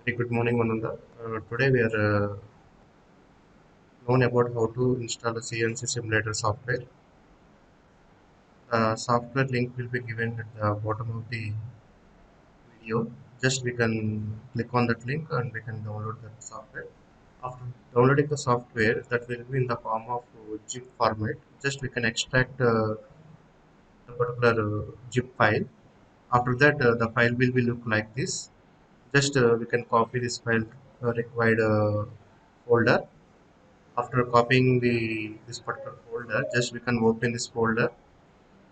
Hey, good morning, Mananda. Today we are known about how to install a CNC simulator software. The software link will be given at the bottom of the video. Just we can click on that link and we can download that software. After downloading the software, that will be in the form of zip format. Just we can extract the particular zip file. After that, the file will be look like this. Just we can copy this file required folder. After copying this particular folder, just we can open this folder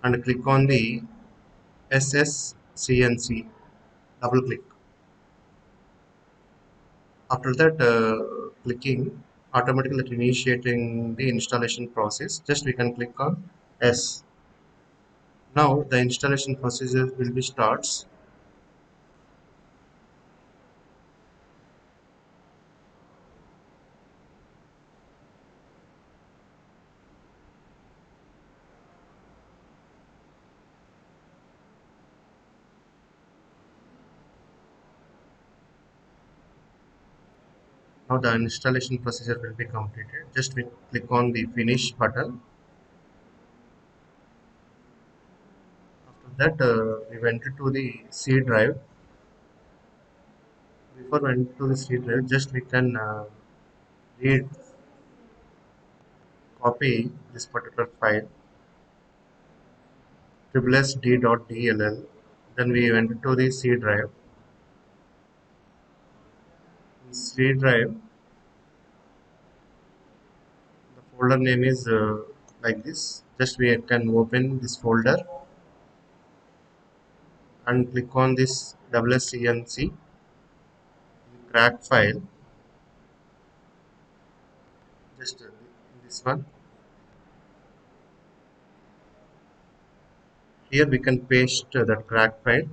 and click on the CNC. Double click. After that, clicking automatically initiating the installation process. Just we can click on S. Now the installation procedure will be starts. Now the installation procedure will be completed. Just we click on the finish button. After that, we went to the C drive. Before went to the C drive, just we can read copy this particular file sd.dll. Then we went to the C drive. In C drive, the folder name is like this. Just we can open this folder and click on this WSCNC crack file. Just this one. Here we can paste that crack file.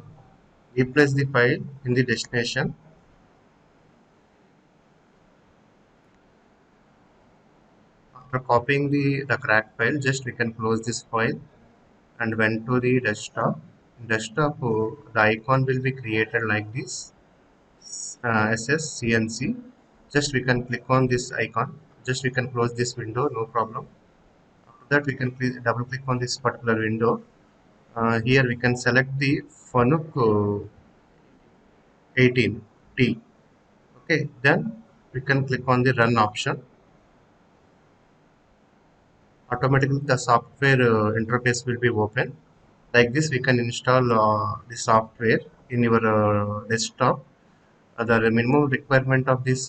Replace the file in the destination. After copying the crack file, just we can close this file and went to the desktop. In desktop, the icon will be created like this. CNC. Just we can click on this icon. Just we can close this window, no problem. After that, we can double click on this particular window. Here we can select the Fanuc 18T. Okay, then we can click on the run option. Automatically the software interface will be open. Like this, we can install the software in your desktop. The minimum requirement of this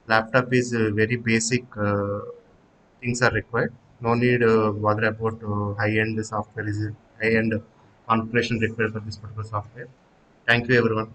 laptop is very basic things are required. No need bother about high-end software is high-end configuration required for this particular software. Thank you everyone.